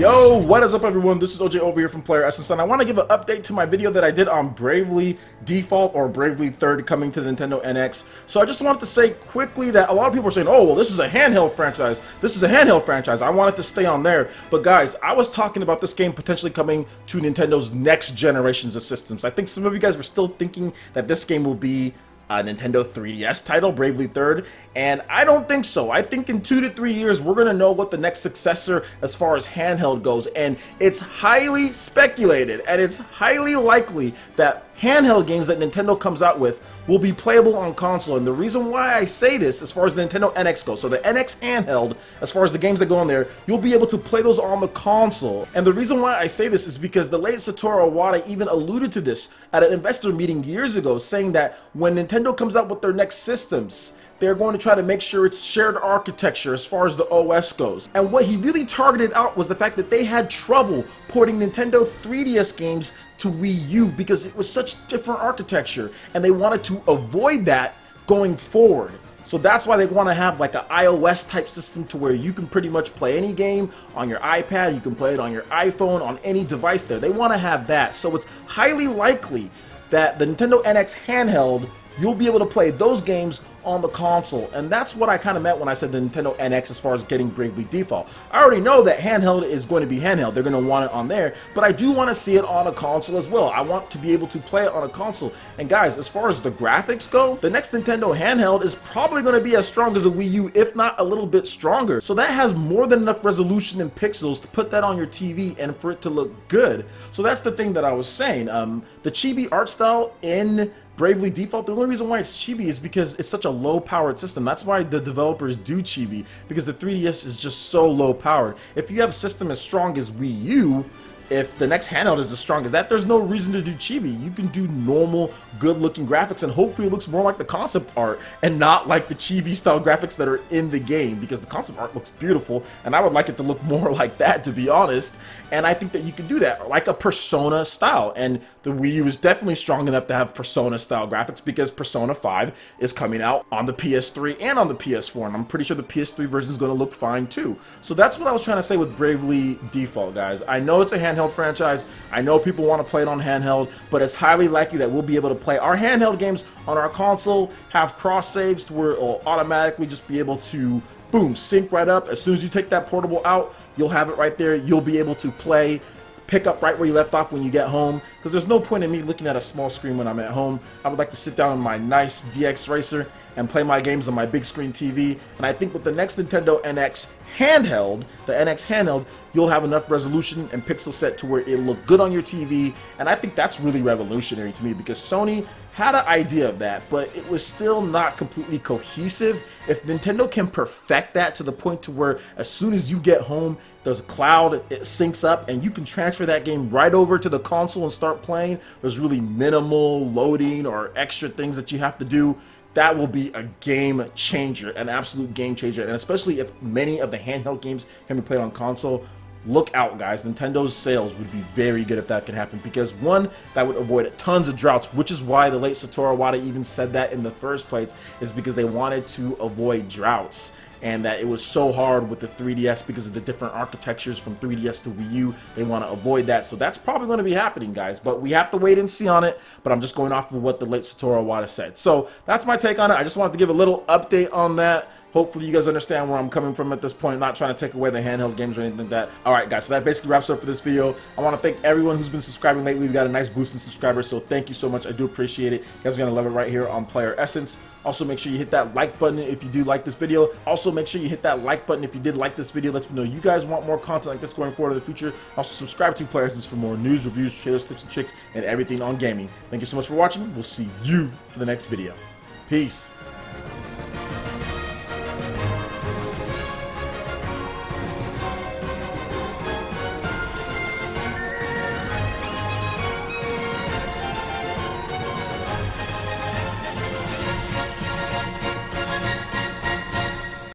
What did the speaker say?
Yo, what is up everyone? This is OJ over here from PlayerEssence, and I want to give an update to my video that I did on Bravely Default or Bravely 3rd coming to the Nintendo NX. So I just wanted to say quickly that a lot of people are saying, oh, well, this is a handheld franchise. This is a handheld franchise. I wanted to stay on there. But guys, I was talking about this game potentially coming to Nintendo's next generations of systems. I think some of you guys were still thinking that this game will be a Nintendo 3DS title, Bravely 3rd, and I don't think so. I think in 2 to 3 years, we're gonna know what the next successor as far as handheld goes, and it's highly speculated, and it's highly likely that handheld games that Nintendo comes out with will be playable on console. And the reason why I say this as far as the Nintendo NX goes, so the NX handheld, as far as the games that go on there, you'll be able to play those on the console. And the reason why I say this is because the late Satoru Iwata even alluded to this at an investor meeting years ago, saying that when Nintendo comes out with their next systems, they're going to try to make sure it's shared architecture as far as the OS goes. And what he really targeted out was the fact that they had trouble porting Nintendo 3DS games to Wii U because it was such different architecture, and they wanted to avoid that going forward. So that's why they want to have like an iOS type system to where you can pretty much play any game on your iPad, you can play it on your iPhone, on any device there. They want to have that. So it's highly likely that the Nintendo NX handheld, you'll be able to play those games on the console, and that's what I kind of meant when I said the Nintendo NX as far as getting Bravely Default. I already know that handheld is going to be handheld, they're going to want it on there, but I do want to see it on a console as well. I want to be able to play it on a console. And guys, as far as the graphics go, the next Nintendo handheld is probably going to be as strong as a Wii U, if not a little bit stronger. So that has more than enough resolution and pixels to put that on your TV and for it to look good. So that's the thing that I was saying. The chibi art style in Bravely Default, the only reason why it's chibi is because it's such a low-powered system. That's why the developers do chibi, because the 3DS is just so low-powered. If you have a system as strong as Wii U, if the next handheld is as strong as that, there's no reason to do chibi. You can do normal, good-looking graphics, and hopefully it looks more like the concept art and not like the chibi-style graphics that are in the game, because the concept art looks beautiful, and I would like it to look more like that, to be honest. And I think that you can do that, like a Persona style. And the Wii U is definitely strong enough to have Persona-style graphics, because Persona 5 is coming out on the PS3 and on the PS4, and I'm pretty sure the PS3 version is going to look fine too. So that's what I was trying to say with Bravely Default, guys. I know it's a handheld franchise. I know people want to play it on handheld, but it's highly likely that we'll be able to play our handheld games on our console, have cross saves to where it'll automatically just be able to boom, sync right up. As soon as you take that portable out, you'll have it right there. You'll be able to play, pick up right where you left off when you get home, because there's no point in me looking at a small screen when I'm at home. I would like to sit down on my nice DX Racer and play my games on my big screen TV. And I think with the next Nintendo NX handheld, the NX handheld, you'll have enough resolution and pixel set to where it'll look good on your TV. And I think that's really revolutionary to me, because Sony had an idea of that, but it was still not completely cohesive. If Nintendo can perfect that to the point to where as soon as you get home, there's a cloud, it syncs up, and you can transfer that game right over to the console and start playing. There's really minimal loading or extra things that you have to do. That will be a game changer, an absolute game changer. And especially if many of the handheld games can be played on console, look out, guys. Nintendo's sales would be very good if that could happen, because one, that would avoid tons of droughts, which is why the late Satoru Iwata even said that in the first place, is because they wanted to avoid droughts. And that it was so hard with the 3DS because of the different architectures from 3DS to Wii U. They want to avoid that. So that's probably going to be happening, guys. But we have to wait and see on it. But I'm just going off of what the late Satoru Iwata said. So that's my take on it. I just wanted to give a little update on that. Hopefully you guys understand where I'm coming from at this point, not trying to take away the handheld games or anything like that. Alright guys, so that basically wraps up for this video. I want to thank everyone who's been subscribing lately. We got a nice boost in subscribers, so thank you so much. I do appreciate it. You guys are going to love it right here on PlayerEssence. Also, make sure you hit that like button if you do like this video. Also, make sure you hit that like button if you did like this video. Lets me know you guys want more content like this going forward in the future. Also, subscribe to PlayerEssence for more news, reviews, trailers, tips, and tricks, and everything on gaming. Thank you so much for watching. We'll see you for the next video. Peace.